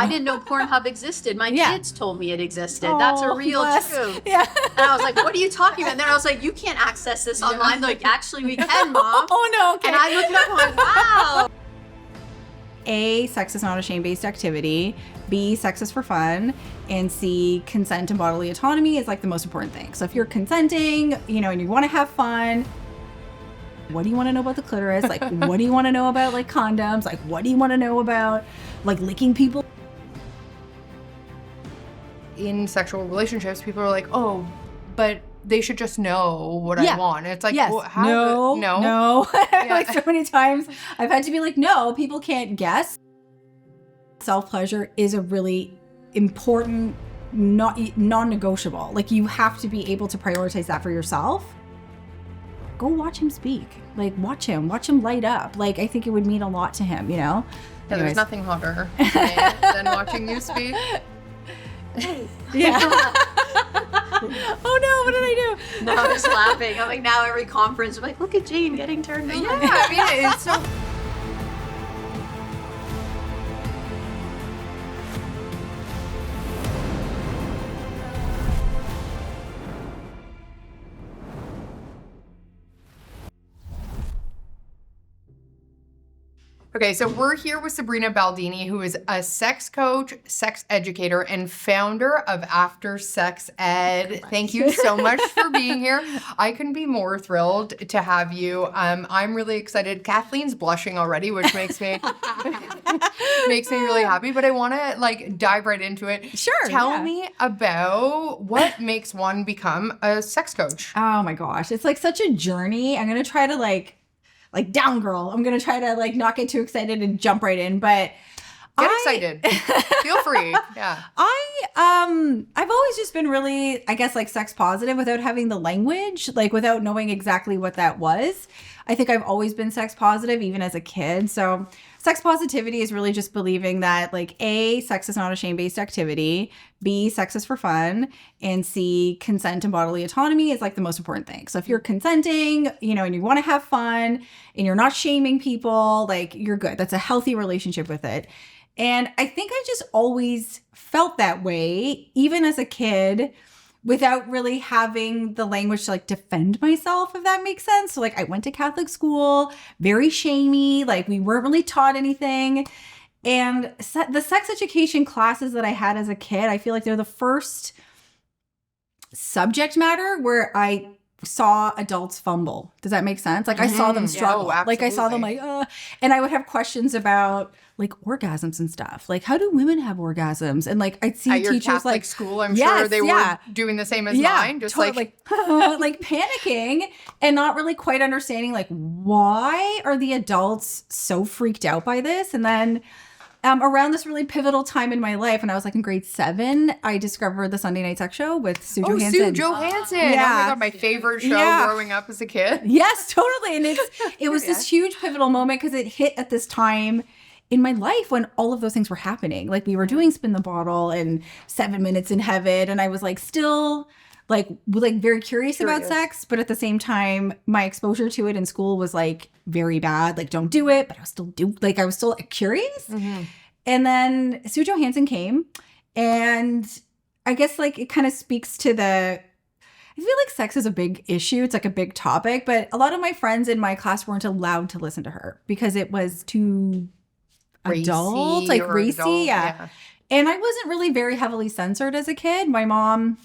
I didn't know Pornhub existed. My kids told me it existed. That's a real truth. Yeah. And I was like, what are you talking about? And then I was like, you can't access this online. They're like, actually, we can, Mom. Oh, no. Okay. And I looked it up and I'm like, wow. A, sex is not a shame-based activity. B, sex is for fun. And C, consent and bodily autonomy is like the most important thing. So if you're consenting, you know, and you want to have fun, what do you want to know about the clitoris? Like, what do you want to know about like condoms? Like, what do you want to know about like licking people? In sexual relationships, people are like, oh, but they should just know what I want. It's like, well, how? No. Like so many times I've had to be like, no, people can't guess. Self-pleasure is a really important, non-negotiable. Like you have to be able to prioritize that for yourself. Go watch him speak. Like watch him light up. Like I think it would mean a lot to him, you know? Yeah, there's nothing hotter than watching you speak. Yeah. Oh no, what did I do? No, I'm just laughing. I'm like, now every conference, I'm like, look at Jane getting turned on. Yeah, I mean, it's so... Okay, so we're here with Sabrina Baldini, who is a sex coach, sex educator, and founder of After Sex Ed. Thank you so much for being here. I couldn't be more thrilled to have you. I'm really excited. Kathleen's blushing already, which makes me really happy. But I want to like dive right into it. Sure. Tell me about what makes one become a sex coach. Oh my gosh, it's like such a journey. I'm gonna try to like down girl. I'm going to try to like not get too excited and jump right in, but get excited. Feel free. Yeah. I've always just been really, I guess like sex positive without having the language, like without knowing exactly what that was. I think I've always been sex positive even as a kid. So sex positivity is really just believing that like A, sex is not a shame-based activity. B, sex is for fun. And C, consent and bodily autonomy is like the most important thing. So if you're consenting, you know, and you want to have fun and you're not shaming people, like you're good. That's a healthy relationship with it. And I think I just always felt that way, even as a kid, without really having the language to like defend myself, if that makes sense. So like I went to Catholic school, very shamey, like we weren't really taught anything. And the sex education classes that I had as a kid, I feel like they're the first subject matter where I saw adults fumble. Does that make sense? Like I saw them struggle. Like I saw them like, and I would have questions about like orgasms and stuff. Like how do women have orgasms? And like I'd see at your teachers Catholic like school, I'm sure they were doing the same as mine. Just totally, like panicking and not really quite understanding like why are the adults so freaked out by this? And then around this really pivotal time in my life, when I was like in grade 7, I discovered the Sunday Night Sex Show with Sue Johansson. Sue Johansson. Yeah. Oh my God, my favorite show growing up as a kid. Yes, totally. And it was this huge pivotal moment because it hit at this time in my life when all of those things were happening. Like we were doing Spin the Bottle and 7 Minutes in Heaven. And I was like still like very curious about sex. But at the same time, my exposure to it in school was like very bad. Like don't do it. But I was still curious. Mm-hmm. And then Sue Johansson came. And I guess like it kind of speaks to I feel like sex is a big issue. It's like a big topic. But a lot of my friends in my class weren't allowed to listen to her because it was too adult, like racy. Yeah. And I wasn't really very heavily censored as a kid. My mom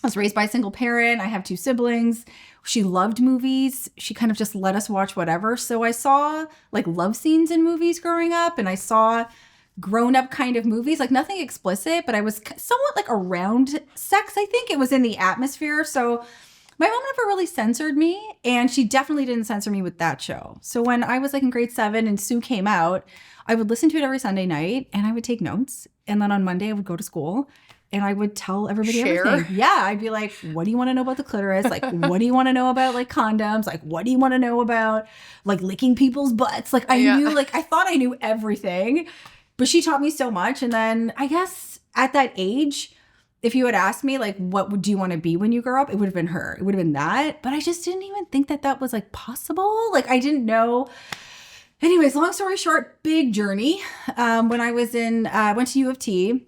was raised by a single parent. I have 2 siblings. She loved movies. She kind of just let us watch whatever. So I saw like love scenes in movies growing up, and I saw grown-up kind of movies, like nothing explicit, but I was somewhat like around sex. I think it was in the atmosphere. So my mom never really censored me, and she definitely didn't censor me with that show. So when I was like in grade 7 and Sue came out, I would listen to it every Sunday night and I would take notes. And then on Monday I would go to school and I would tell everybody everything. Yeah, I'd be like, what do you want to know about the clitoris? Like, what do you want to know about like condoms? Like, what do you want to know about like licking people's butts? Like I knew, like I thought I knew everything, but she taught me so much. And then I guess at that age, if you had asked me, like, what would you want to be when you grow up? It would have been her. It would have been that. But I just didn't even think that was like possible. Like I didn't know. anyways, long story short, big journey. When I was went to U of T,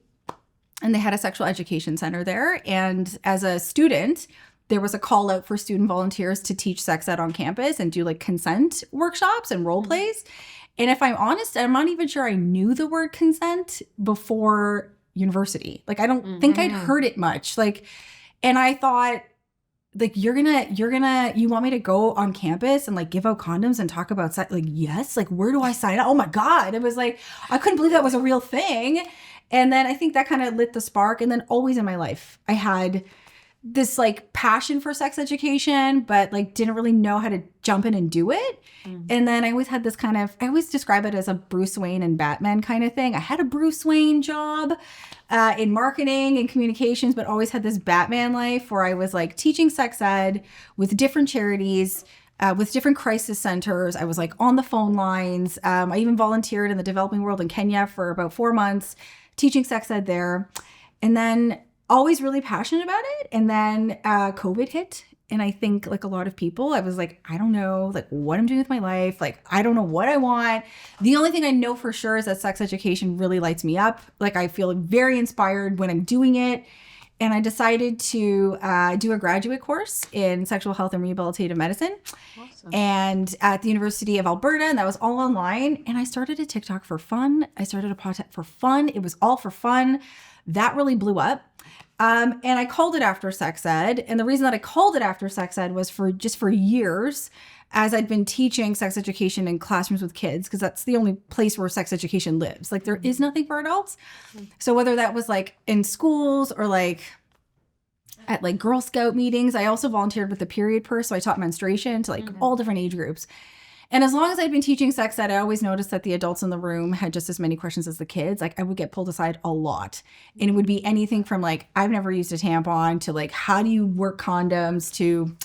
and they had a sexual education center there. And as a student, there was a call out for student volunteers to teach sex ed on campus and do like consent workshops and role plays. And if I'm honest, I'm not even sure I knew the word consent before university. Like, I don't think I'd heard it much. Like, and I thought, like, you want me to go on campus and like give out condoms and talk about sex? Like, yes. Like, where do I sign up? Oh my God. It was like, I couldn't believe that was a real thing. And then I think that kind of lit the spark. And then always in my life, I had this like passion for sex education, but like didn't really know how to jump in and do it. And then I always had this I always describe it as a Bruce Wayne and Batman kind of thing. I had a Bruce Wayne job in marketing and communications, but always had this Batman life where I was like teaching sex ed with different charities, with different crisis centers. I was like on the phone lines. I even volunteered in the developing world in Kenya for about 4 months, teaching sex ed there. And then always really passionate about it. And then COVID hit. And I think like a lot of people, I was like, I don't know like what I'm doing with my life. Like, I don't know what I want. The only thing I know for sure is that sex education really lights me up. Like, I feel very inspired when I'm doing it. And I decided to do a graduate course in sexual health and rehabilitative medicine. Awesome. And at the University of Alberta, and that was all online. And I started a TikTok for fun. I started a podcast for fun. It was all for fun. That really blew up. And I called it After Sex Ed. And the reason that I called it After Sex Ed was for years, as I'd been teaching sex education in classrooms with kids, because that's the only place where sex education lives. Like, there is nothing for adults. So whether that was like in schools or like at like Girl Scout meetings, I also volunteered with the period purse. So I taught menstruation to like all different age groups. And as long as I'd been teaching sex ed, I always noticed that the adults in the room had just as many questions as the kids. Like, I would get pulled aside a lot. And it would be anything from like, I've never used a tampon, to like, how do you work condoms, to,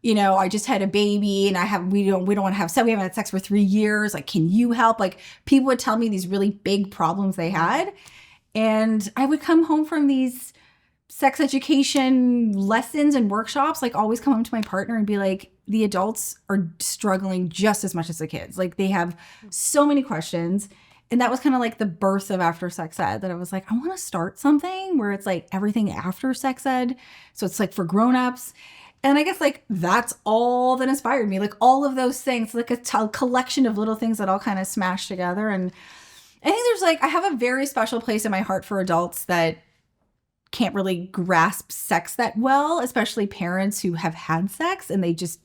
you know, I just had a baby and we don't want to have sex. We haven't had sex for 3 years. Like, can you help? Like, people would tell me these really big problems they had. And I would come home from these sex education lessons and workshops, like always come home to my partner and be like, the adults are struggling just as much as the kids. Like, they have so many questions. And that was kind of like the birth of After Sex Ed, that I was like, I want to start something where it's like everything after sex ed. So it's like for grownups. And I guess like that's all that inspired me. Like, all of those things, like a collection of little things that all kind of smashed together. And I think there's like, I have a very special place in my heart for adults that can't really grasp sex that well, especially parents who have had sex and they just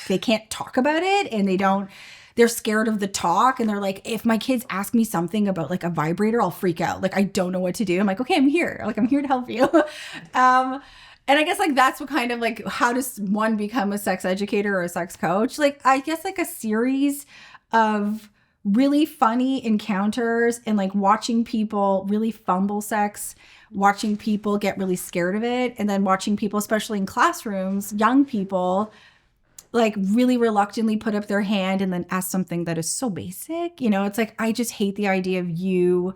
they can't talk about it, and they're scared of the talk, and they're like, if my kids ask me something about like a vibrator, I'll freak out. Like, I don't know what to do. I'm like, okay, I'm here. Like, I'm here to help you. And I guess like that's what kind of like, how does one become a sex educator or a sex coach? Like, I guess like a series of really funny encounters and like watching people really fumble sex, watching people get really scared of it, and then watching people, especially in classrooms, young people, like really reluctantly put up their hand and then ask something that is so basic. You know, it's like, I just hate the idea of you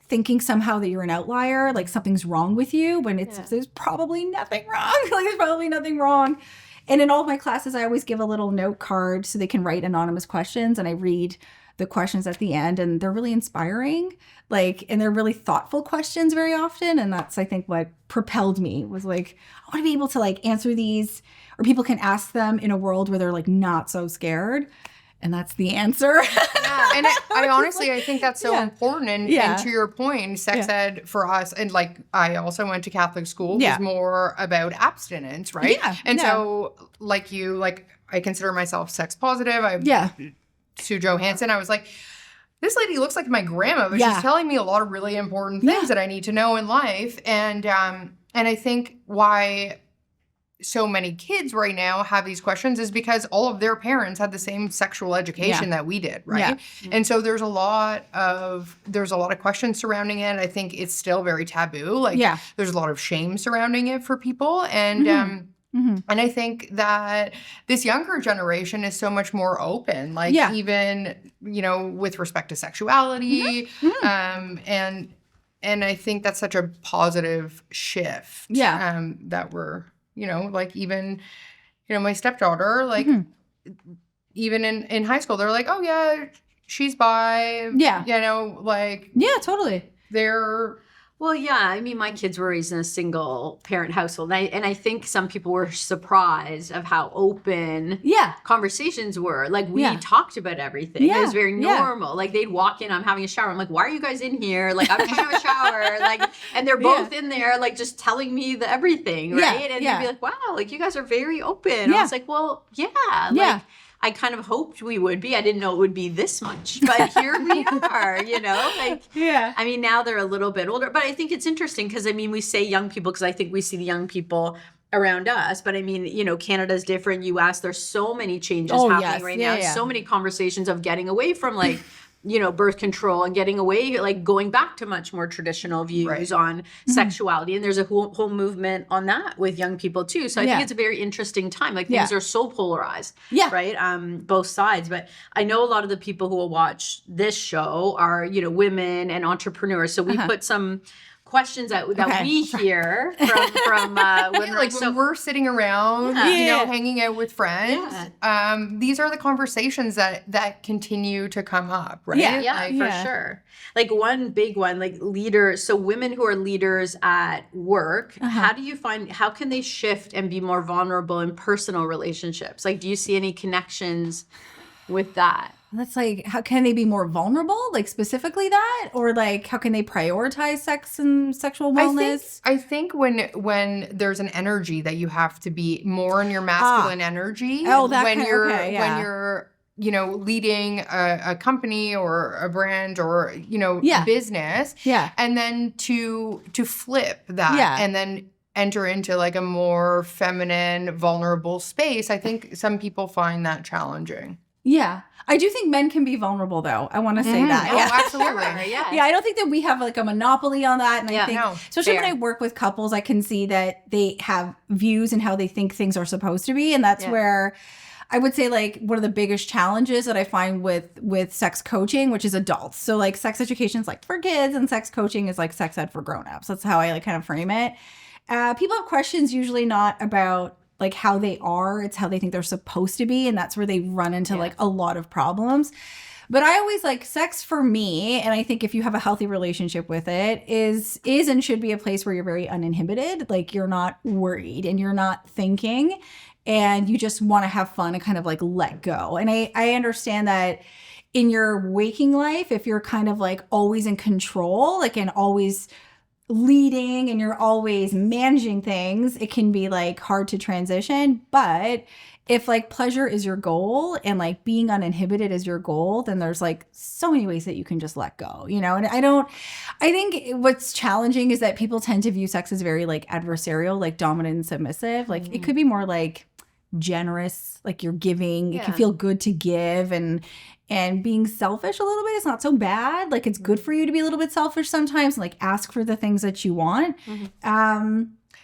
thinking somehow that you're an outlier, like something's wrong with you, when there's probably nothing wrong. Like, there's probably nothing wrong. And in all of my classes, I always give a little note card so they can write anonymous questions, and I read the questions at the end, and they're really inspiring, like, and they're really thoughtful questions very often. And that's, I think, what propelled me, was like, I want to be able to like answer these, or people can ask them in a world where they're like not so scared. And that's the answer. Yeah, and I honestly, I think that's so important. And to your point, sex ed for us, and like, I also went to Catholic school, was more about abstinence, right? Yeah. And so like you, like, I consider myself sex positive. Sue Johansson, I was like, this lady looks like my grandma, but she's telling me a lot of really important things that I need to know in life. And I think why so many kids right now have these questions is because all of their parents had the same sexual education that we did, right? Yeah. And so there's a lot of questions surrounding it. I think it's still very taboo. Like, there's a lot of shame surrounding it for people. And and I think that this younger generation is so much more open, like even, you know, with respect to sexuality. And I think that's such a positive shift. That we're, you know, like, even, you know, my stepdaughter, like, even in high school, they're like, oh yeah, she's bi. Yeah. You know, like Yeah, totally. they're Well, yeah. I mean, my kids were raised in a single parent household. And I think some people were surprised of how open Yeah. conversations were. Like, we Yeah. talked about everything. Yeah. It was very Yeah. normal. Like, they'd walk in, I'm having a shower. I'm like, why are you guys in here? Like, I'm just having a shower. Like, and they're both in there, like, just telling me everything, right? Yeah. And Yeah. they'd be like, wow, like, you guys are very open. I Yeah. was like, well, yeah. Yeah. Like, I kind of hoped we would be. I didn't know it would be this much, but here we are, you know, like, Yeah. I mean, now they're a little bit older, but I think it's interesting because, I mean, we say young people because I think we see the young people around us, but I mean, you know, Canada's different, US, there's so many changes happening right now. Yeah. So many conversations of getting away from like, you know, birth control and getting away, like going back to much more traditional views on sexuality. And there's a whole movement on that with young people too. So I think it's a very interesting time. Like things are so polarized, right? Both sides. But I know a lot of the people who will watch this show are, you know, women and entrepreneurs. So we put some questions that we hear from women. like when we're sitting around, you know, hanging out with friends. These are the conversations that continue to come up, right? Yeah, for sure. Like one big one, like leaders. So women who are leaders at work, how can they shift and be more vulnerable in personal relationships? Like, do you see any connections with that? That's like, how can they be more vulnerable? Like specifically that? Or like, how can they prioritize sex and sexual wellness? I think when there's an energy that you have to be more in your masculine energy. Oh, that when kind you're when you're you know, leading a company or a brand or, you know, business. Yeah. And then to flip that and then enter into like a more feminine, vulnerable space. I think some people find that challenging. Yeah. I do think men can be vulnerable, though. I want to say that. Oh, absolutely. Yeah. Yeah, I don't think that we have like a monopoly on that. And I think, especially when I work with couples, I can see that they have views and how they think things are supposed to be. And that's where I would say like one of the biggest challenges that I find with sex coaching, which is adults. So like sex education is like for kids and sex coaching is like sex ed for grownups. That's how I like kind of frame it. People have questions usually not about like how they are, it's how they think they're supposed to be. And that's where they run into like a lot of problems. But I always like sex for me, and I think if you have a healthy relationship with it, is and should be a place where you're very uninhibited. Like you're not worried and you're not thinking and you just want to have fun and kind of like let go. And I understand that in your waking life, if you're kind of like always in control, like and always leading and you're always managing things, it can be like hard to transition. But if like pleasure is your goal and like being uninhibited is your goal, then there's like so many ways that you can just let go, you know? And I think what's challenging is that people tend to view sex as very like adversarial, like dominant and submissive. Like it could be more like generous, like you're giving, it can feel good to give, and being selfish a little bit is not so bad. Like it's good for you to be a little bit selfish sometimes and like ask for the things that you want.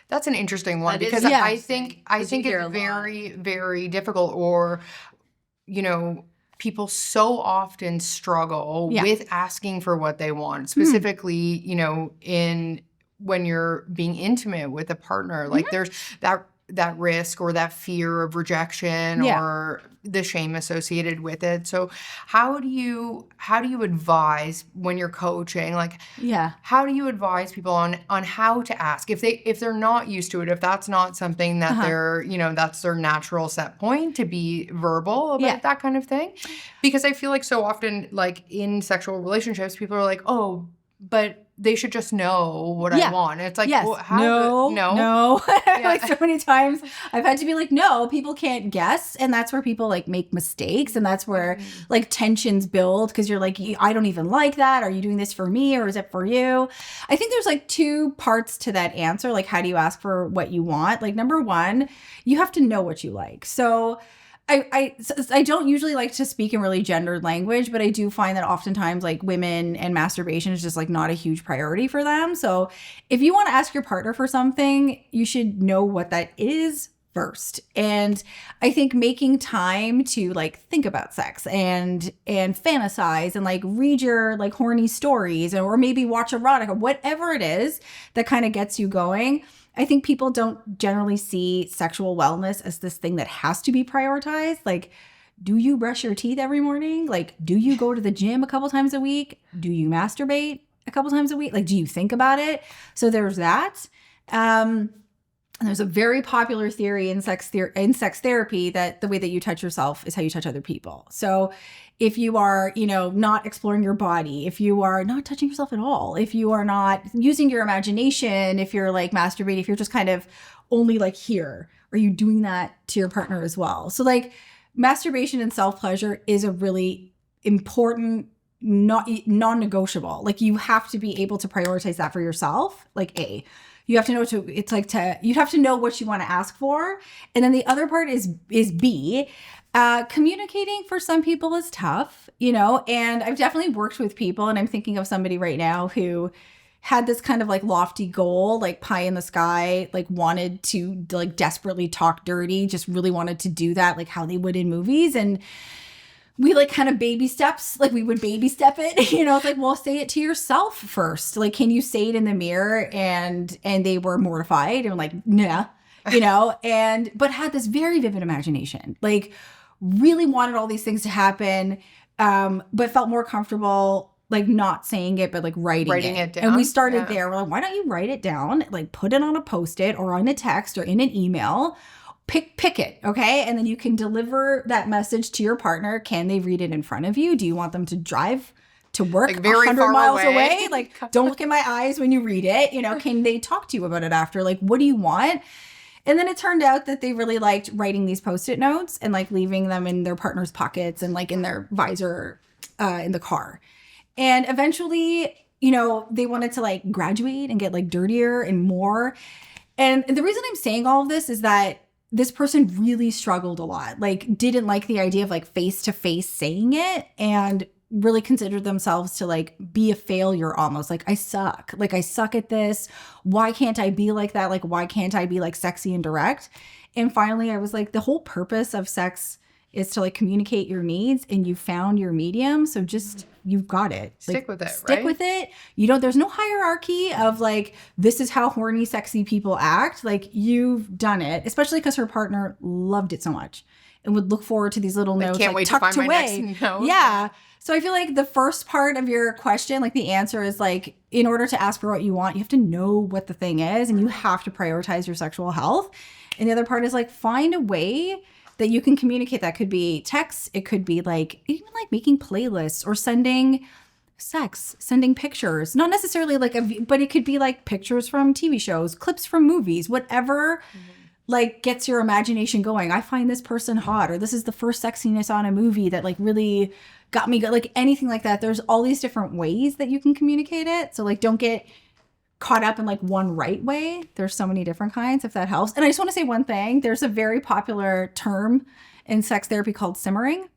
That's an interesting one because I think it's very, very difficult, or, you know, people so often struggle with asking for what they want, specifically, you know, when you're being intimate with a partner, like there's that risk or that fear of rejection or the shame associated with it. So how do you advise when you're coaching? Like, how do you advise people on how to ask if they're not used to it, if that's not something that they're, you know, that's their natural set point to be verbal about that kind of thing? Because I feel like so often, like in sexual relationships, people are like, oh, but they should just know what I want. And it's like, well, how no. Like so many times I've had to be like, no, people can't guess. And that's where people like make mistakes. And that's where like tensions build because you're like, I don't even like that. Are you doing this for me or is it for you? I think there's like two parts to that answer. Like, how do you ask for what you want? Like, number one, you have to know what you like. So I don't usually like to speak in really gendered language, but I do find that oftentimes like women and masturbation is just like not a huge priority for them. So if you want to ask your partner for something, you should know what that is first. And I think making time to like think about sex and fantasize and like read your like horny stories or maybe watch erotica, whatever it is that kind of gets you going. I think people don't generally see sexual wellness as this thing that has to be prioritized. Like do you brush your teeth every morning? Like, do you go to the gym a couple times a week? Do you masturbate a couple times a week? Like, do you think about it? So there's that. And there's a very popular theory in sex therapy that the way that you touch yourself is how you touch other people. So if you are, not exploring your body, if you are not touching yourself at all, if you are not using your imagination, if you're like masturbating, if you're just kind of only like here, are you doing that to your partner as well? So like masturbation and self-pleasure is a really important non-negotiable. Like you have to be able to prioritize that for yourself. Like you have to know you have to know what you want to ask for. And then the other part is B. Communicating for some people is tough, and I've definitely worked with people, and I'm thinking of somebody right now who had this kind of like lofty goal, like pie in the sky, like wanted to like desperately talk dirty, just really wanted to do that, like how they would in movies. And we like kind of baby steps, like we would baby step it, it's like, well, say it to yourself first. Like, can you say it in the mirror? And they were mortified and like, nah, but had this very vivid imagination, like really wanted all these things to happen, but felt more comfortable like not saying it, but like writing it down. And we started there. We're like, why don't you write it down? Like put it on a Post-it or on a text or in an email. Pick it, okay? And then you can deliver that message to your partner. Can they read it in front of you? Do you want them to drive to work like 100 miles away? Like, don't look in my eyes when you read it. Can they talk to you about it after? Like, what do you want? And then it turned out that they really liked writing these Post-it notes and like leaving them in their partner's pockets and like in their visor in the car. And eventually, they wanted to like graduate and get like dirtier and more. And the reason I'm saying all of this is that this person really struggled a lot, like didn't like the idea of like face-to-face saying it and really considered themselves to like be a failure almost. Like, I suck at this. Why can't I be like that? Like, why can't I be like sexy and direct? And finally, I was like, the whole purpose of sex is to like communicate your needs, and you found your medium. So just, you've got it. Stick with it, Stick with it. There's no hierarchy of like, this is how horny, sexy people act. Like, you've done it, especially because her partner loved it so much and would look forward to these little notes can't like wait tucked to find away. My next note. Yeah. So I feel like the first part of your question, like the answer is like, in order to ask for what you want, you have to know what the thing is and you have to prioritize your sexual health. And the other part is like, find a way that you can communicate. That could be text. It could be like, even like making playlists or sending pictures, not necessarily like but it could be like pictures from TV shows, clips from movies, whatever like gets your imagination going. I find this person hot, or this is the first sexiness on a movie that like really got me like anything like that. There's all these different ways that you can communicate it. So like, don't get caught up in like one right way. There's so many different kinds, if that helps. And I just want to say one thing. There's a very popular term in sex therapy called simmering.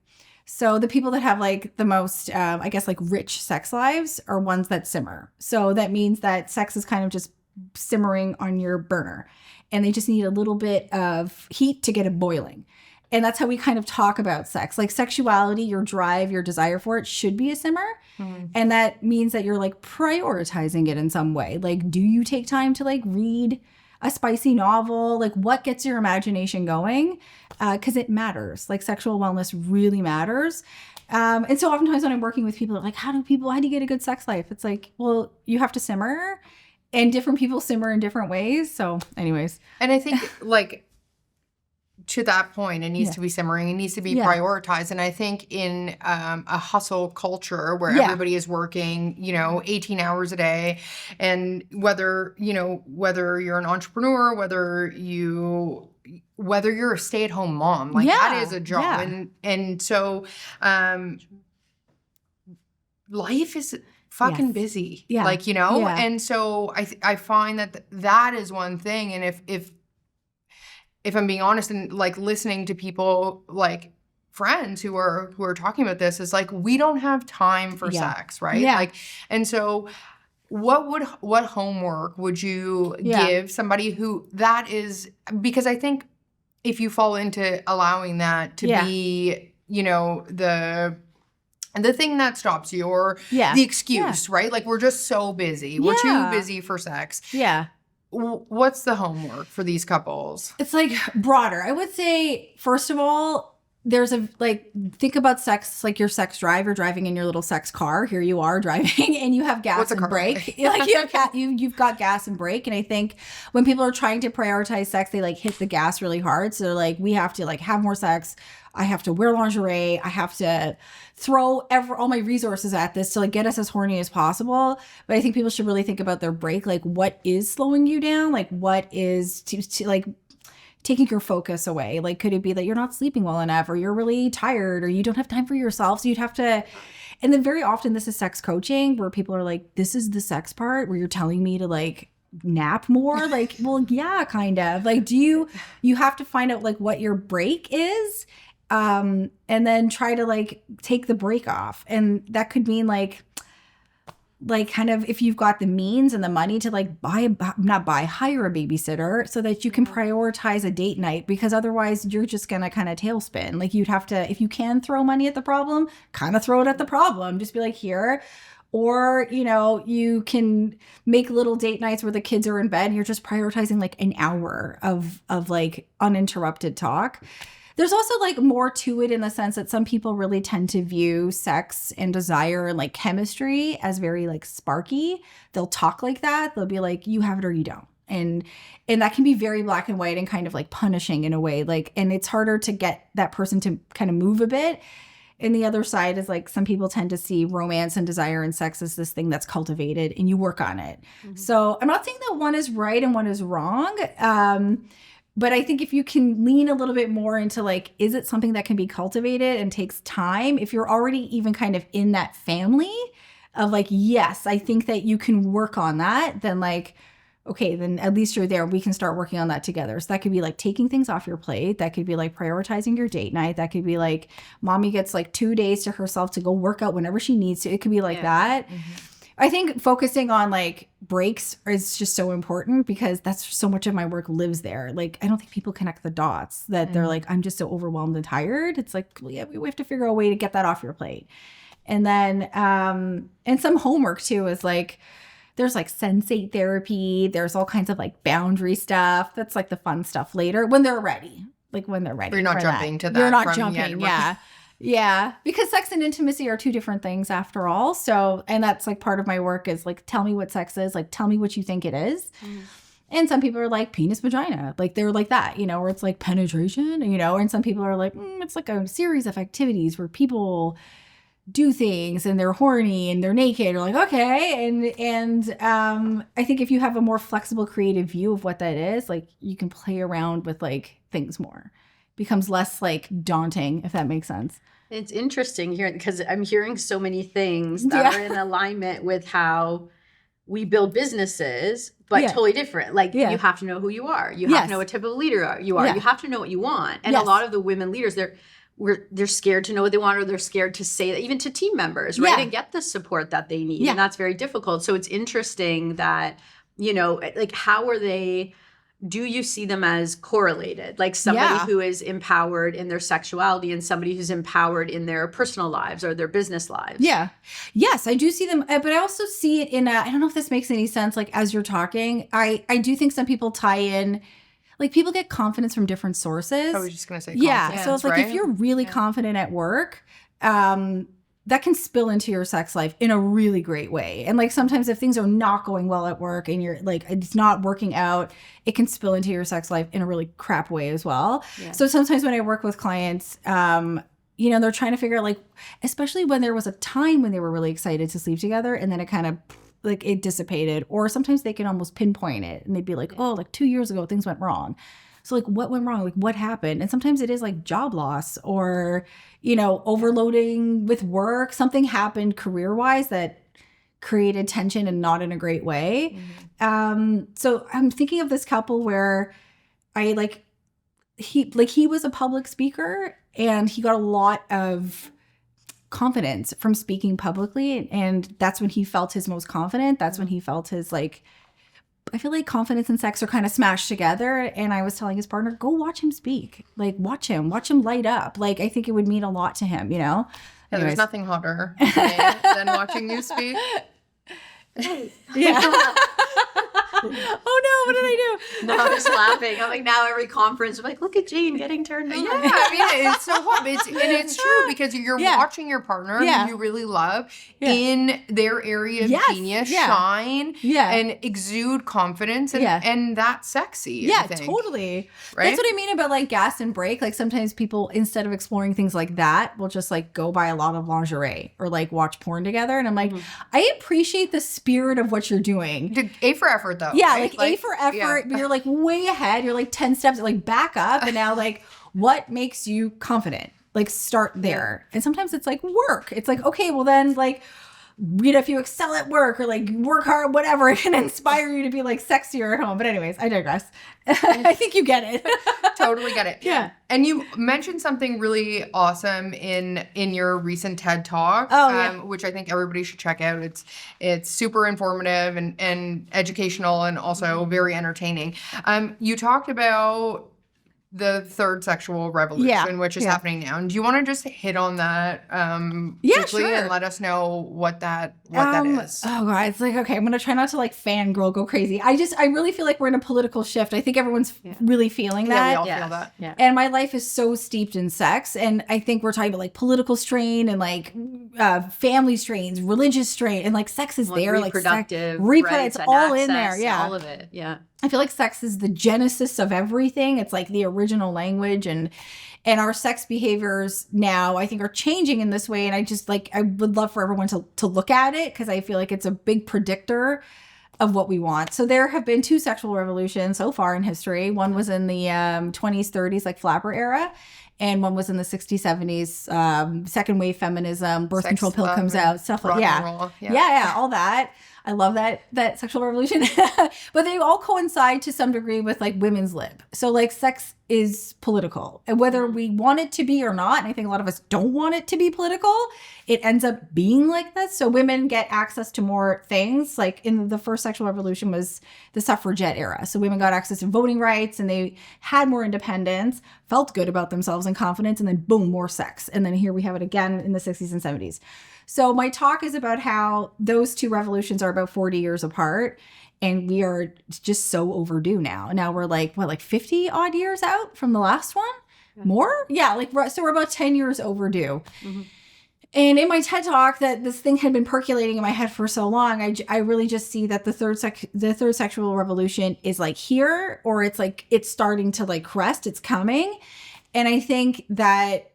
So the people that have like the most, I guess like rich sex lives are ones that simmer. So that means that sex is kind of just simmering on your burner and they just need a little bit of heat to get it boiling. And that's how we kind of talk about sex. Like sexuality, your drive, your desire for it should be a simmer. And that means that you're like prioritizing it in some way. Like, do you take time to like read a spicy novel? Like, what gets your imagination going? Because it matters. Like, sexual wellness really matters. And so oftentimes when I'm working with people, they're like, how do you get a good sex life? It's like, well, you have to simmer, and different people simmer in different ways. So anyways. And I think like, to that point, it needs to be simmering. It needs to be prioritized. And I think in a hustle culture where everybody is working, 18 hours a day, and whether you're an entrepreneur, whether you're a stay-at-home mom, like that is a job. Yeah. And so life is fucking busy. Yeah. Like, and so I find that is one thing. And if I'm being honest, and like listening to people like friends who are talking about this, is like, we don't have time for sex, right? Yeah. Like, and so what homework would you give somebody who that is, because I think if you fall into allowing that to be, the thing that stops you, or the excuse, right? Like, we're just so busy. We're too busy for sex. Yeah. What's the homework for these couples? It's like broader. I would say, first of all, there's think about sex, like your sex drive. You're driving in your little sex car. Here you are driving and you have gas and brake. Like you've got gas and brake. And I think when people are trying to prioritize sex, they like hit the gas really hard. So they're like, we have to like have more sex. I have to wear lingerie. I have to throw all my resources at this to like get us as horny as possible. But I think people should really think about their break. Like what is slowing you down? Like what is to like taking your focus away? Like, could it be that you're not sleeping well enough, or you're really tired, or you don't have time for yourself? So you'd have to, and then very often this is sex coaching where people are like, this is the sex part where you're telling me to like nap more. Like, well, yeah, kind of like, you have to find out like what your break is. And then try to like take the break off. And that could mean like kind of if you've got the means and the money to like hire a babysitter so that you can prioritize a date night, because otherwise you're just going to kind of tailspin. Like you'd have to, if you can throw money at the problem, kind of throw it at the problem. Just be like, here. Or, you know, you can make little date nights where the kids are in bed and you're just prioritizing like an hour of like uninterrupted talk. There's also like more to it in the sense that some people really tend to view sex and desire and like chemistry as very like sparky. They'll talk like that. They'll be like, you have it or you don't. And that can be very black and white and kind of like punishing in a way. Like, and it's harder to get that person to kind of move a bit. And the other side is like some people tend to see romance and desire and sex as this thing that's cultivated and you work on it. Mm-hmm. So I'm not saying that one is right and one is wrong. But I think if you can lean a little bit more into like, is it something that can be cultivated and takes time? If you're already even kind of in that family of like, yes, I think that you can work on that, then like, okay, then at least you're there. We can start working on that together. So that could be like taking things off your plate. That could be like prioritizing your date night. That could be like mommy gets like 2 days to herself to go work out whenever she needs to. It could be like that. Mm-hmm. I think focusing on like breaks is just so important because that's so much of my work lives there. Like, I don't think people connect the dots that they're like, I'm just so overwhelmed and tired. It's like, well, yeah, we have to figure out a way to get that off your plate. And then, and some homework too is like, there's like sensate therapy. There's all kinds of like boundary stuff. That's like the fun stuff later when they're ready. Like when they're ready. You're not jumping to that. You're not jumping. Yeah. Yeah, because sex and intimacy are two different things after all. So, and that's like part of my work is like, tell me what sex is, like, tell me what you think it is. Mm. And some people are like penis, vagina, like they're like that, you know, or it's like penetration, you know, and some people are like, it's like a series of activities where people do things and they're horny and they're naked. Or like, okay. And I think if you have a more flexible, creative view of what that is, like you can play around with like things more. Becomes less like daunting, if that makes sense. It's interesting here because I'm hearing so many things that are in alignment with how we build businesses, but totally different. Like you have to know who you are. You have to know what type of leader you are. You have to know what you want. And a lot of the women leaders, they're scared to know what they want, or they're scared to say that even to team members, right? And get the support that they need. And that's very difficult. So it's interesting that, you know, like do you see them as correlated? Like somebody who is empowered in their sexuality and somebody who's empowered in their personal lives or their business lives? Yeah. Yes, I do see them. But I also see it in I don't know if this makes any sense. Like as you're talking, I do think some people tie in, like people get confidence from different sources. I was just going to say confidence. Yeah. So it's like if you're really confident at work, that can spill into your sex life in a really great way. And like sometimes if things are not going well at work and you're like, it's not working out, it can spill into your sex life in a really crap way as well. Yeah. So sometimes when I work with clients, you know, they're trying to figure out like, especially when there was a time when they were really excited to sleep together and then it kind of like it dissipated, or sometimes they can almost pinpoint it and they'd be like, oh, like 2 years ago, things went wrong. So like what went wrong? Like what happened? And sometimes it is like job loss or, you know, overloading with work. Something happened career-wise that created tension and not in a great way. Mm-hmm. So I'm thinking of this couple where he was a public speaker and he got a lot of confidence from speaking publicly. And that's when he felt his most confident. That's when he felt his like, I feel like confidence and sex are kind of smashed together. And I was telling his partner, go watch him speak. Like, watch him light up. Like, I think it would mean a lot to him, you know? Yeah, there's nothing hotter than watching you speak. Yeah. Oh no, what did I do. No, I'm just laughing. I'm like, now every conference, I'm like, look at Jane getting turned on. Yeah, I mean, it's so fun. It's true because you're watching your partner who you really love in their area of genius shine and exude confidence, and that's sexy. Yeah, I think. totally. Right? That's what I mean about like gas and brake. Like sometimes people, instead of exploring things like that, will just like go buy a lot of lingerie or like watch porn together. And I'm like, I appreciate the spirit of what you're doing. A for effort, though. Yeah, right? like A for effort, but you're like way ahead. You're like 10 steps, like back up. And now like, what makes you confident? Like start there. And sometimes it's like work. It's like, okay, well then like, if you excel at work or like work hard, whatever, it can inspire you to be like sexier at home. But anyways, I digress. I think you get it. Totally get it. Yeah. And you mentioned something really awesome in your recent TED Talk, which I think everybody should check out. It's super informative and educational and also very entertaining. You talked about the third sexual revolution, which is happening now. And do you want to just hit on that quickly and let us know what that is? Oh god, it's like, okay, I'm gonna try not to like fangirl, go crazy. I really feel like we're in a political shift. I think everyone's really feeling that. Yeah, we all feel that. Yeah. And my life is so steeped in sex. And I think we're talking about like political strain and like family strains, religious strain, and like sex is there. Reproductive. It's all in there. Yeah. All of it. Yeah. I feel like sex is the genesis of everything. It's like the original language, and our sex behaviors now I think are changing in this way. And I just like, I would love for everyone to look at it because I feel like it's a big predictor of what we want. So there have been 2 sexual revolutions so far in history. One was in the 20s, 30s, like flapper era. And one was in the 60s, 70s, second wave feminism, birth control pill comes out, stuff like yeah, all that. I love that sexual revolution. But they all coincide to some degree with like women's lib. So like sex is political. And whether we want it to be or not, and I think a lot of us don't want it to be political, it ends up being like this. So women get access to more things. Like in the first sexual revolution was the suffragette era. So women got access to voting rights and they had more independence, felt good about themselves and confidence, and then boom, more sex. And then here we have it again in the 60s and 70s. So my talk is about how those 2 revolutions are about 40 years apart. And we are just so overdue now. Now we're like, 50 odd years out from the last one? More? Yeah, so we're about 10 years overdue. Mm-hmm. And in my TED Talk, that this thing had been percolating in my head for so long, I really just see that the third sexual revolution is like here, or it's like it's starting to like crest, it's coming. And I think that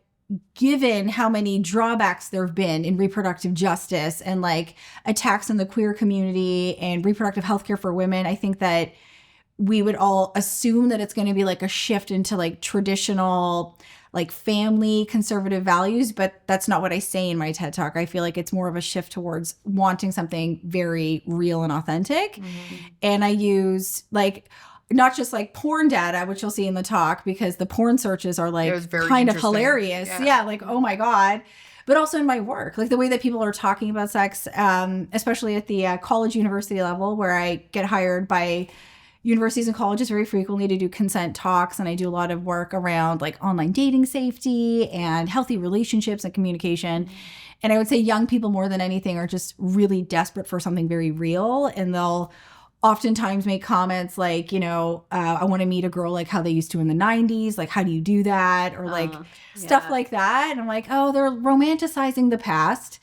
given how many drawbacks there have been in reproductive justice and like attacks on the queer community and reproductive health care for women, I think that we would all assume that it's going to be like a shift into like traditional like family conservative values, but that's not what I say in my TED Talk. I feel like it's more of a shift towards wanting something very real and authentic. Mm-hmm. And I use like not just like porn data, which you'll see in the talk, because the porn searches are like kind of hilarious. Yeah, like, oh my God. But also in my work, like the way that people are talking about sex, especially at the college university level, where I get hired by universities and colleges very frequently to do consent talks. And I do a lot of work around like online dating safety and healthy relationships and communication. And I would say young people more than anything are just really desperate for something very real. And they'll oftentimes make comments like, you know, I want to meet a girl like how they used to in the 90s. Like, how do you do that? Or like stuff like that. And I'm like, oh, they're romanticizing the past,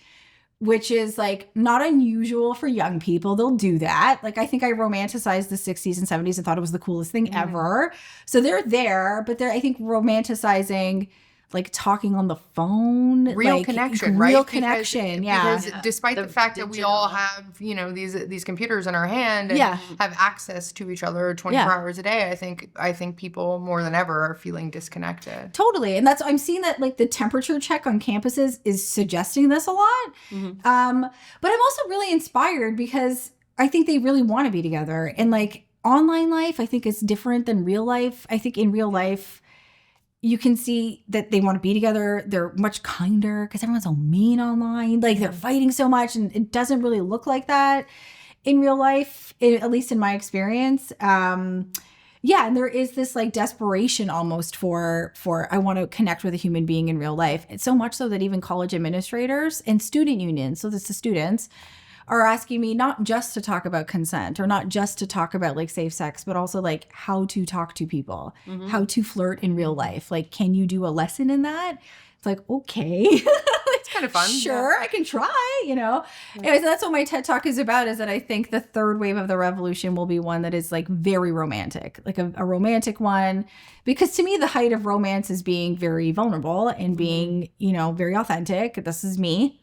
which is like not unusual for young people. They'll do that. Like, I think I romanticized the 60s and 70s and thought it was the coolest thing ever. So they're there, but they're, I think, romanticizing like talking on the phone, real like, connection, right? Real connection, Because despite the fact that we all have, you know, these computers in our hand and have access to each other 24 hours a day, I think people more than ever are feeling disconnected. Totally, and I'm seeing that like the temperature check on campuses is suggesting this a lot. Mm-hmm. But I'm also really inspired because I think they really want to be together, and like online life, I think is different than real life. I think in real life, you can see that they want to be together. They're much kinder because everyone's so mean online. Like they're fighting so much, and it doesn't really look like that in real life, at least in my experience. And there is this like desperation almost for I want to connect with a human being in real life. It's so much so that even college administrators and student unions, so that's the students, are asking me not just to talk about consent or not just to talk about like safe sex, but also like how to talk to people, how to flirt in real life. Like, can you do a lesson in that? It's like, okay. It's kind of fun. Sure, I can try, you know. Anyways, that's what my TED Talk is about, is that I think the third wave of the revolution will be one that is like very romantic, like a romantic one. Because to me, the height of romance is being very vulnerable and being, you know, very authentic. This is me.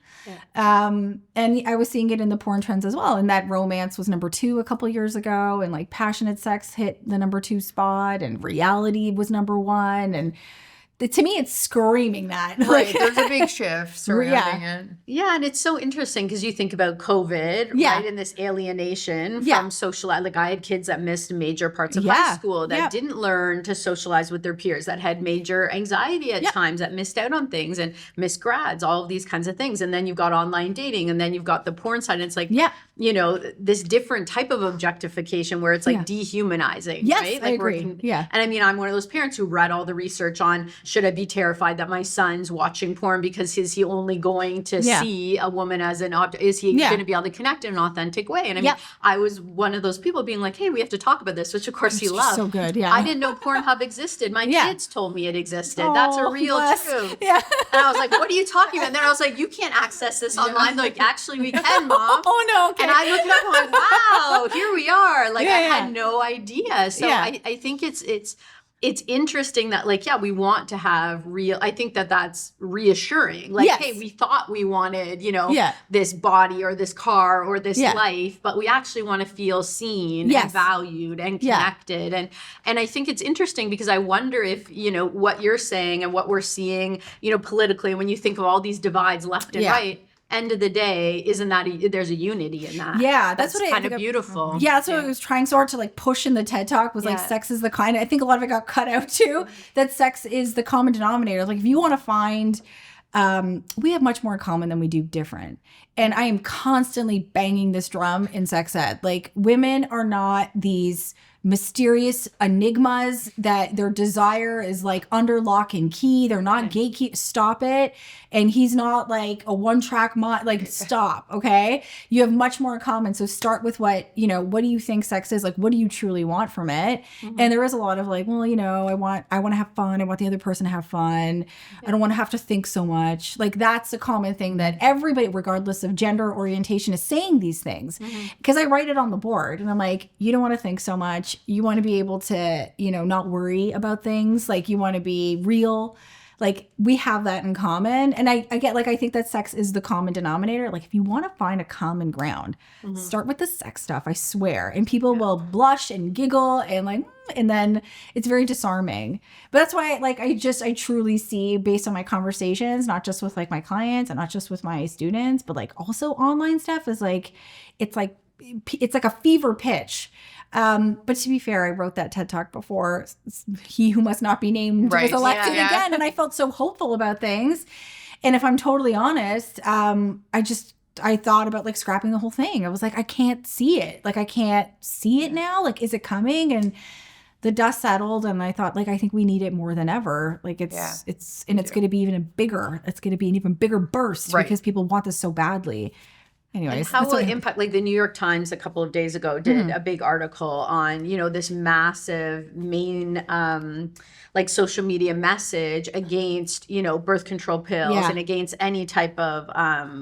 Yeah. And I was seeing it in the porn trends as well. And that romance was number 2 a couple years ago. And like passionate sex hit the number 2 spot. And reality was number 1. And to me, it's screaming that. Right. There's a big shift surrounding it. Yeah. And it's so interesting because you think about COVID, right? And this alienation from social, like I had kids that missed major parts of high school that didn't learn to socialize with their peers, that had major anxiety at times, that missed out on things and missed grads, all of these kinds of things. And then you've got online dating, and then you've got the porn side. And it's like, you know, this different type of objectification where it's like dehumanizing, right? Like I agree. And I mean, I'm one of those parents who read all the research on, should I be terrified that my son's watching porn because is he only going to see a woman as an object? Is he going to be able to connect in an authentic way? And I mean, I was one of those people being like, hey, we have to talk about this, which of course he loved. So good, I didn't know Pornhub existed. My kids told me it existed. That's a real truth. Yeah. And I was like, what are you talking about? And then I was like, you can't access this online. Like, actually, we can, Mom. Oh, no, okay. And I looked it up and I'm like, wow, here we are. Like, I had no idea. So I think it's interesting that like, we want to have real, I think that that's reassuring. Like, hey, we thought we wanted, you know, this body or this car or this life, but we actually want to feel seen and valued and connected. And I think it's interesting because I wonder if, you know, what you're saying and what we're seeing, you know, politically, when you think of all these divides left and right, end of the day, isn't that there's a unity in that? Yeah, that's what kind of beautiful. Yeah, that's what I was trying so hard to like push in the TED Talk was like sex is the kind. I think a lot of it got cut out too. That sex is the common denominator. Like if you want to find, we have much more in common than we do different. And I am constantly banging this drum in sex ed. Like women are not these mysterious enigmas that their desire is like under lock and key. They're not gatekeep. Stop it. And he's not like a one-track mind. Like stop. Okay. You have much more in common. So start with what, you know, what do you think sex is? Like, what do you truly want from it? And there is a lot of like, well, you know, I want to have fun. I want the other person to have fun. I don't want to have to think so much. Like that's a common thing that everybody, regardless of gender orientation, is saying these things. Because I write it on the board and I'm like, you don't want to think so much. You want to be able to, you know, not worry about things. Like you want to be real. Like we have that in common. And I get like, I think that sex is the common denominator. Like if you want to find a common ground, start with the sex stuff, I swear. And people will blush and giggle and like, and then it's very disarming. But that's why like, I truly see based on my conversations, not just with like my clients and not just with my students, but like also online stuff is like, it's like a fever pitch. But to be fair, I wrote that TED Talk before he who must not be named was elected again. And I felt so hopeful about things. And if I'm totally honest, I thought about like scrapping the whole thing. I was like, I can't see it. Like, I can't see it now. Like, is it coming? And the dust settled and I thought like, I think we need it more than ever. Like it's going to be even bigger. It's going to be an even bigger burst because people want this so badly. Anyways, and how will it impact, like the New York Times a couple of days ago did a big article on, you know, this massive main like social media message against, you know, birth control pills and against any type of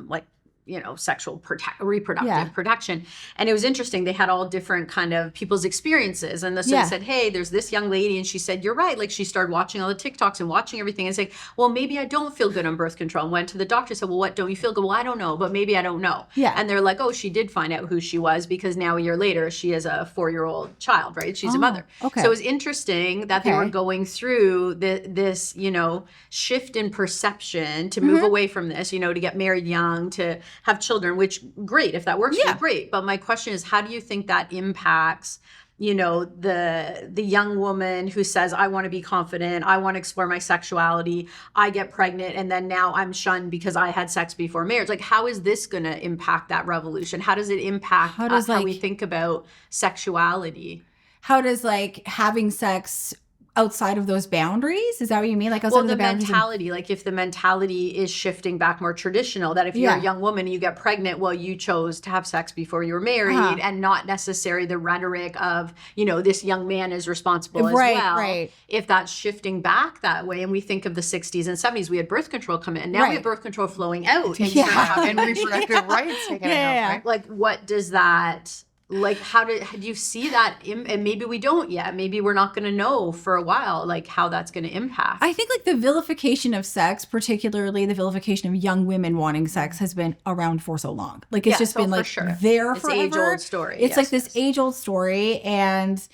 like, you know, sexual reproductive protection. And it was interesting. They had all different kind of people's experiences. And the student said, hey, there's this young lady. And she said, you're right. Like she started watching all the TikToks and watching everything and saying, well, maybe I don't feel good on birth control. And went to the doctor, said, well, what don't you feel good? Well, I don't know, but maybe I don't know. Yeah. And they're like, oh, she did find out who she was because now a year later, she is a 4-year-old child, right? She's a mother. Okay. So it was interesting that they were going through this, you know, shift in perception to move away from this, you know, to get married young, to have children, which great. If that works for you, great. But my question is, how do you think that impacts, you know, the young woman who says, I want to be confident, I want to explore my sexuality, I get pregnant, and then now I'm shunned because I had sex before marriage. Like, how is this going to impact that revolution? How does it impact how we think about sexuality? How does like having sex outside of those boundaries? Is that what you mean? Like outside of the boundaries? Mentality, like if the mentality is shifting back more traditional, that if you're a young woman and you get pregnant, well, you chose to have sex before you were married, and not necessarily the rhetoric of, this young man is responsible as well. Right. If that's shifting back that way, and we think of the 60s and 70s, we had birth control come in. Now we have birth control flowing out. And reproductive rights taken out. Right? Like, what does that... Like, how do you see that? And maybe we don't yet. Maybe we're not going to know for a while, like, how that's going to impact. I think, like, the vilification of sex, particularly the vilification of young women wanting sex, has been around for so long. Like, it's just been, like, there forever. It's age-old story. It's, like, this age-old story. And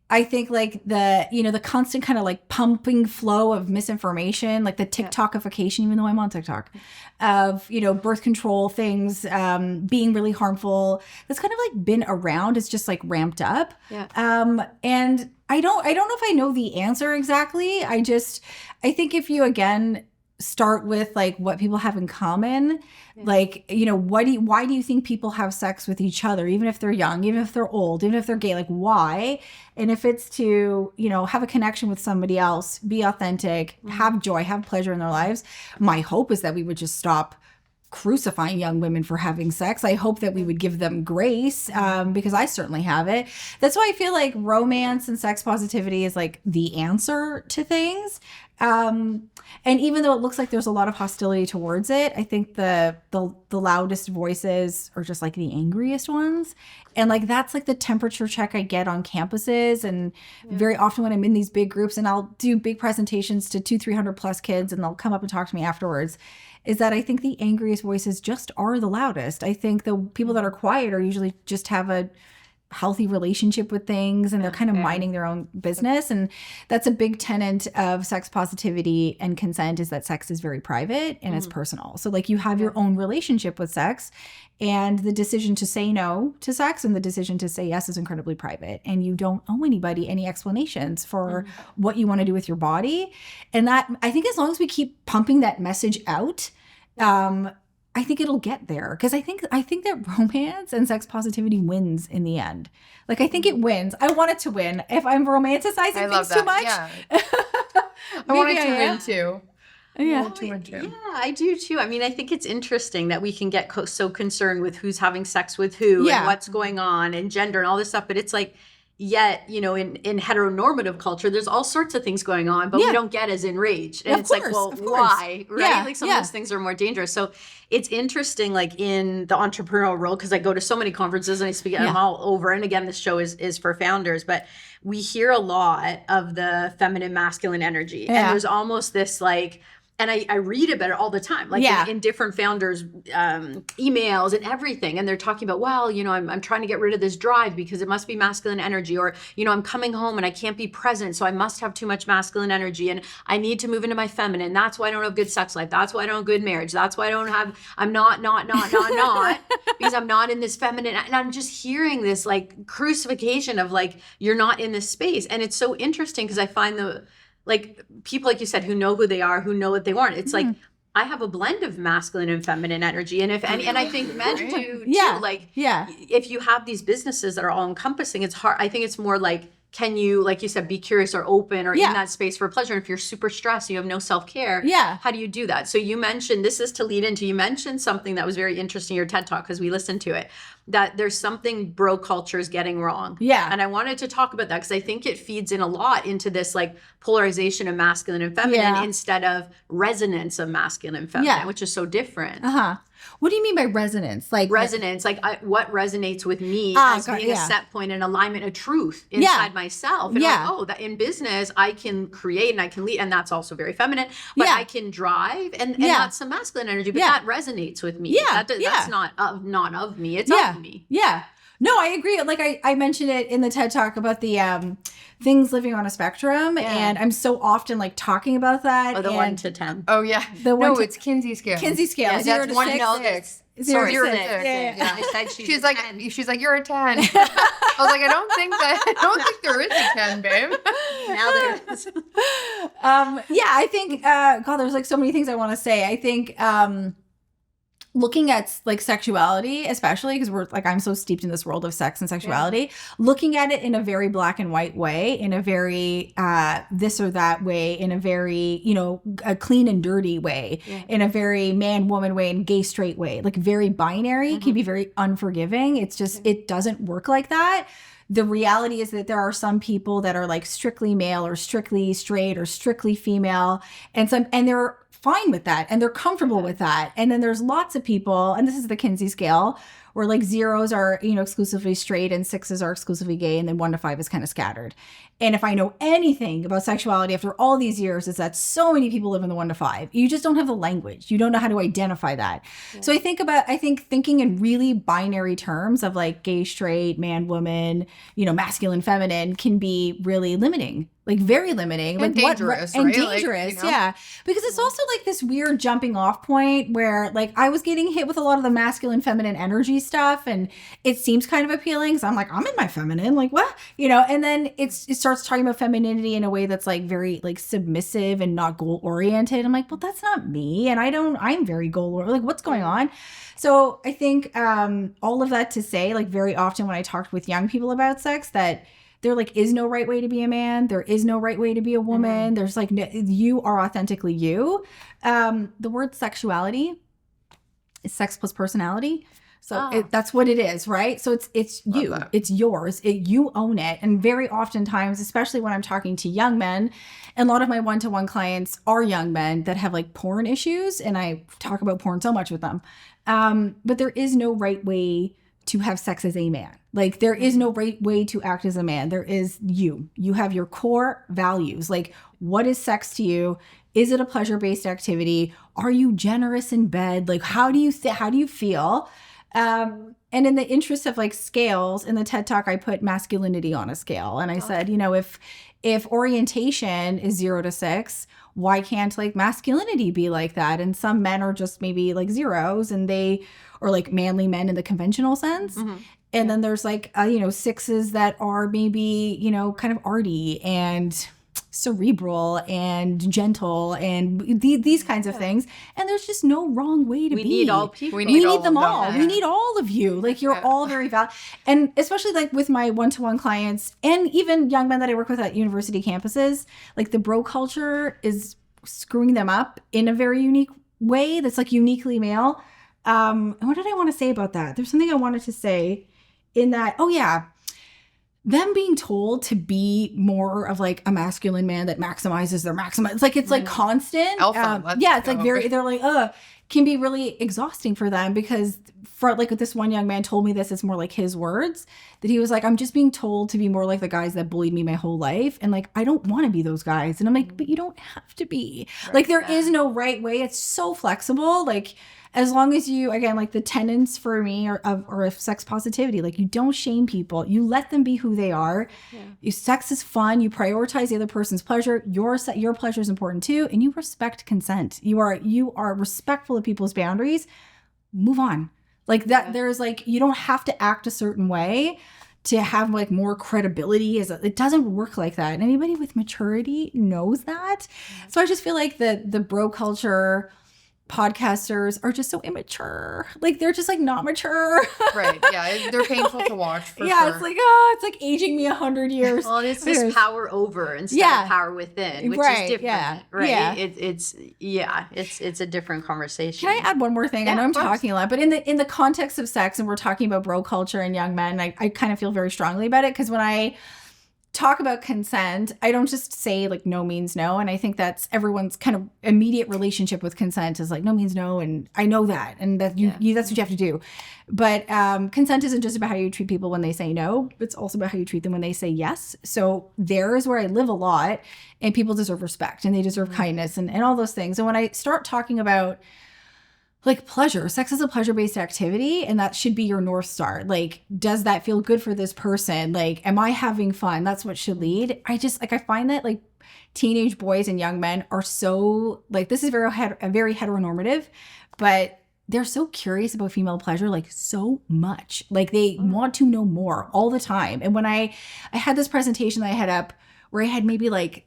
I think, like, the constant kind of, like, pumping flow of misinformation, like the TikTokification, even though I'm on TikTok, of, birth control things being really harmful, that's kind of, like, been around. It's just, like, ramped up. Yeah. And I don't know if I know the answer exactly. I think if you, again, start with, like, what people have in common, like, why do you think people have sex with each other, even if they're young, even if they're old, even if they're gay, like, why? And if it's to, have a connection with somebody else, be authentic, have joy, have pleasure in their lives, my hope is that we would just stop crucifying young women for having sex. I hope that we would give them grace, because I certainly have it. That's why I feel like romance and sex positivity is, like, the answer to things. And even though it looks like there's a lot of hostility towards it, I think the loudest voices are just, like, the angriest ones. And, like, that's, like, the temperature check I get on campuses. And very often when I'm in these big groups and I'll do big presentations to 200-300 plus kids and they'll come up and talk to me afterwards, is that I think the angriest voices just are the loudest. I think the people that are quiet are usually just have a healthy relationship with things and they're kind of minding their own business. And that's a big tenet of sex positivity and consent, is that sex is very private and it's personal. So, like, you have your own relationship with sex, and the decision to say no to sex and the decision to say yes is incredibly private, and you don't owe anybody any explanations for what you want to do with your body. And that, I think, as long as we keep pumping that message out, I think it'll get there, because I think that romance and sex positivity wins in the end. Like, I think it wins. I want it to win. If I'm romanticizing things too much, I want it to win too. Yeah, I do too. I mean, I think it's interesting that we can get so concerned with who's having sex with who and what's going on and gender and all this stuff, but it's like, yet, in heteronormative culture, there's all sorts of things going on, but we don't get as enraged. And it's like, well, why? Right? Yeah, like, some of those things are more dangerous. So it's interesting, like, in the entrepreneurial world, because I go to so many conferences and I speak, I'm all over. And again, this show is for founders, but we hear a lot of the feminine, masculine energy. And there's almost this, like, and I read about it all the time, like in different founders' emails and everything. And they're talking about, well, I'm trying to get rid of this drive because it must be masculine energy. Or, I'm coming home and I can't be present, so I must have too much masculine energy. And I need to move into my feminine. That's why I don't have good sex life. That's why I don't have good marriage. That's why I'm not, because I'm not in this feminine. And I'm just hearing this, like, crucifixion of, like, you're not in this space. And it's so interesting because I find like, people, like you said, who know who they are, who know what they want. It's like, I have a blend of masculine and feminine energy. And and I think men do too. Like, if you have these businesses that are all encompassing, it's hard. I think it's more like, can you, like you said, be curious or open or in that space for pleasure? And if you're super stressed, you have no self-care. How do you do that? So you mentioned, this is to lead into, you mentioned something that was very interesting in your TED Talk, because we listened to it, that there's something bro culture is getting wrong. And I wanted to talk about that because I think it feeds in a lot into this, like, polarization of masculine and feminine instead of resonance of masculine and feminine, which is so different. What do you mean by resonance? Like resonance, like what resonates with me as being a set point and alignment of truth inside myself. And like, oh, that in business I can create and I can lead, and that's also very feminine. But I can drive, and that's some masculine energy. But that resonates with me. That's not of me. It's of me. No, I agree. Like, I mentioned it in the TED Talk about the things living on a spectrum, and I'm so often, like, talking about that. Or the 1 to 10. Oh yeah, it's Kinsey scale. Kinsey scale. Yeah, 0 to 6. 0 to 6. I said she's like 10. You're a 10. I was like, I don't think there is a 10, babe. Now there is. I think God, there's, like, so many things I want to say. I think looking at like sexuality, especially because we're like, I'm so steeped in this world of sex and sexuality, looking at it in a very black and white way, in a very this or that way, in a very, you know, a clean and dirty way, in a very man woman way, and gay straight way, like very binary, can be very unforgiving. It's just, it doesn't work like that. The reality is that there are some people that are like strictly male or strictly straight or strictly female, and they're fine with that and they're comfortable with that. And then there's lots of people, and this is the Kinsey scale, where like 0s are, you know, exclusively straight and 6s are exclusively gay, and then 1 to 5 is kind of scattered. And if I know anything about sexuality after all these years, is that so many people live in the 1 to 5. You just don't have the language. You don't know how to identify that. So I think thinking in really binary terms of like gay, straight, man, woman, you know, masculine, feminine can be really limiting. Like very limiting, and like dangerous, and right? dangerous, Like, you know? yeah. Because it's also like this weird jumping off point where like I was getting hit with a lot of the masculine, feminine energy stuff, and it seems kind of appealing. So I'm like, I'm in my feminine, like what, you know? And then it starts talking about femininity in a way that's like very like submissive and not goal oriented. I'm like, well, that's not me, and I'm very goal oriented. Like, what's going on? So I think all of that to say, like very often when I talked with young people about sex, that there like is no right way to be a man. There is no right way to be a woman. There's like, you are authentically you. The word sexuality is sex plus personality. So that's what it is, right? So it's you, it's yours, you own it. And very oftentimes, especially when I'm talking to young men, and a lot of my one-to-one clients are young men that have like porn issues, and I talk about porn so much with them. But there is no right way to have sex as a man. Like there is no right way to act as a man. There is you. You have your core values. Like, what is sex to you? Is it a pleasure-based activity? Are you generous in bed? Like, how do you feel? And in the interest of like scales, in the TED Talk, I put masculinity on a scale. And I said, you know, if orientation is 0 to 6, why can't like masculinity be like that? And some men are just maybe like 0s, and they are like manly men in the conventional sense. And then there's like, you know, 6s that are maybe, you know, kind of arty and cerebral and gentle and these kinds of things. And there's just no wrong way to be. We need all people. We need all them of all. them. We need all of you. Like you're all very valid. And especially like with my one-to-one clients and even young men that I work with at university campuses, like the bro culture is screwing them up in a very unique way that's like uniquely male. And what did I want to say about that? There's something I wanted to say in that, them being told to be more of like a masculine man that maximizes their maximum. It's like constant. Alpha. It's like they're like, can be really exhausting for them, because for like this one young man told me this, it's more like his words, that he was like, I'm just being told to be more like the guys that bullied me my whole life. And like, I don't want to be those guys. And I'm like, but you don't have to be. Right, like there is no right way. It's so flexible. Like, as long as you, again, like the tenets for me are of sex positivity, like you don't shame people. You let them be who they are. Sex is fun. You prioritize the other person's pleasure. Your pleasure is important too. And you respect consent. You are respectful of people's boundaries. Move on. Like that, there's like, you don't have to act a certain way to have like more credibility. It doesn't work like that. And anybody with maturity knows that. So I just feel like the bro culture podcasters are just so immature. Like they're just like not mature. Right. Yeah. They're painful to watch for yeah, sure. It's like aging me 100 years. Well, it's this power over instead of power within, which is different. Right. Yeah. It's a different conversation. Can I add one more thing? I know I'm talking a lot, but in the context of sex, and we're talking about bro culture and young men, I kind of feel very strongly about it, because when I talk about consent, I don't just say like no means no. And I think that's everyone's kind of immediate relationship with consent is like no means no. And I know that. And that that's what you have to do. But consent isn't just about how you treat people when they say no. It's also about how you treat them when they say yes. So there is where I live a lot, and people deserve respect and they deserve kindness and all those things. And when I start talking about like pleasure, sex is a pleasure-based activity, and that should be your North Star. Like, does that feel good for this person? Like, am I having fun? That's what should lead. I find that like teenage boys and young men are so like, this is very heteronormative, but they're so curious about female pleasure, like so much. Like they want to know more all the time. And when I had this presentation that I had up where I had maybe like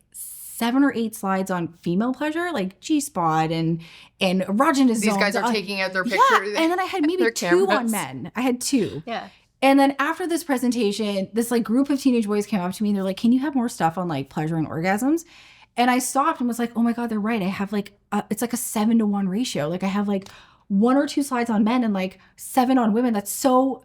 7 or 8 slides on female pleasure, like G-spot and erogenous These zones. guys are taking out their picture. Yeah, and then I had maybe their 2 on cameras. men. I had 2. Yeah. And then after this presentation, this like group of teenage boys came up to me and they're like, can you have more stuff on like pleasure and orgasms? And I stopped and was like, oh my God, they're right. I have like, it's like a 7-to-1 ratio. Like I have like 1 or 2 slides on men and like 7 on women. That's so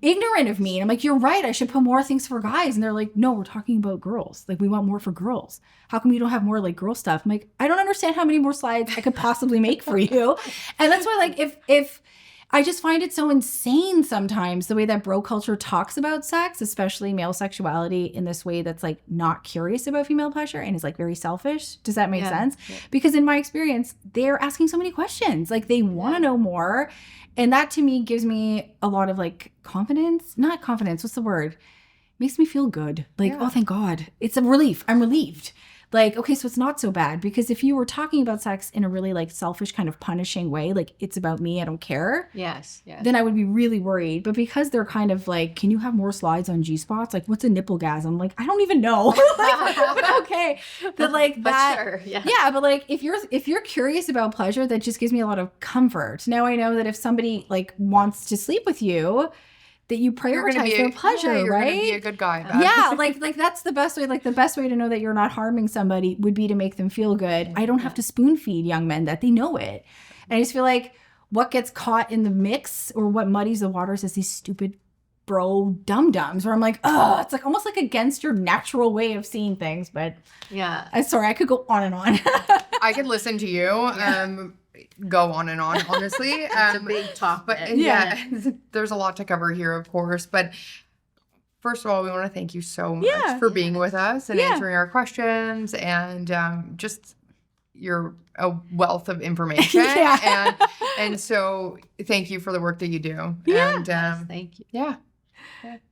ignorant of me. And I'm like, you're right. I should put more things for guys. And they're like, no, we're talking about girls. Like we want more for girls. How come you don't have more like girl stuff? I'm like, I don't understand how many more slides I could possibly make for you. And that's why like if I just find it so insane sometimes the way that bro culture talks about sex, especially male sexuality, in this way that's like not curious about female pleasure and is like very selfish. Does that make sense? Yeah. Because in my experience, they're asking so many questions. Like they want to know more. And that to me gives me a lot of like confidence. Not confidence. What's the word? Makes me feel good. Like, oh, thank God. It's a relief. I'm relieved. Like, okay, so it's not so bad. Because if you were talking about sex in a really like selfish kind of punishing way, like it's about me, I don't care. Yes. Then I would be really worried. But because they're kind of like, can you have more slides on G-spots? Like, what's a nipplegasm? Like, I don't even know. Like, okay. But like that. But sure, yeah, but like if you're curious about pleasure, that just gives me a lot of comfort. Now I know that if somebody like wants to sleep with you, that you prioritize their pleasure, you're right? Gonna be a good guy. Beth. Yeah, like that's the best way. Like the best way to know that you're not harming somebody would be to make them feel good. I don't have to spoon feed young men that they know it. And I just feel like what gets caught in the mix or what muddies the waters is these stupid bro dum-dums where I'm like, oh, it's like almost like against your natural way of seeing things. But yeah, I'm sorry, I could go on and on. I could listen to you. Go on and on, honestly. It's a big topic. But there's a lot to cover here, of course. But first of all, we want to thank you so much for being with us and answering our questions and just you're a wealth of information. And so thank you for the work that you do. Yeah. And thank you. Yeah.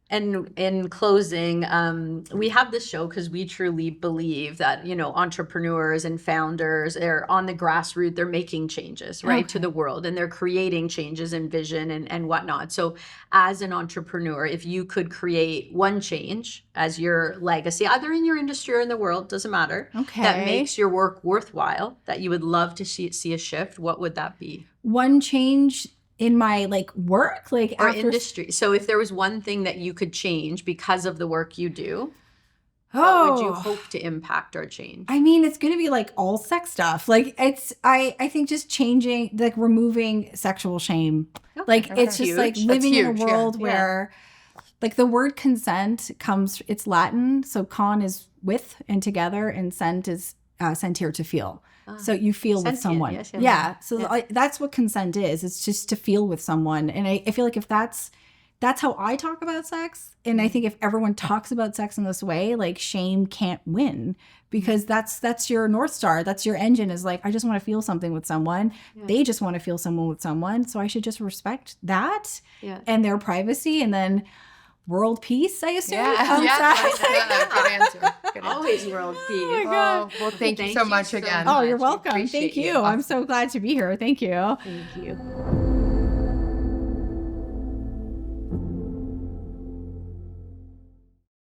And in closing, we have this show because we truly believe that, you know, entrepreneurs and founders, they're on the grassroots, they're making changes, right, to the world, and they're creating changes in vision and whatnot. So as an entrepreneur, if you could create one change as your legacy, either in your industry or in the world, doesn't matter, that makes your work worthwhile, that you would love to see a shift, what would that be? One change in my like work, like or industry. So if there was one thing that you could change because of the work you do, what would you hope to impact or change? I mean, it's going to be like all sex stuff. Like it's, I think just changing, like removing sexual shame. Like it's just like living in a world where like the word consent comes, it's Latin. So con is with and together and sent is sentir to feel. So you feel with someone. So that's what consent is. It's just to feel with someone. And I feel like if that's how I talk about sex. And I think if everyone talks about sex in this way, like shame can't win because that's your North Star. That's your engine is like, I just want to feel something with someone. They just want to feel someone with someone. So I should just respect that and their privacy. And then world peace, I assume. Good answer. Always world peace. Oh my God. Well, thank you so much again. Oh, you're welcome. Thank you. I'm so glad to be here. Thank you. Thank you.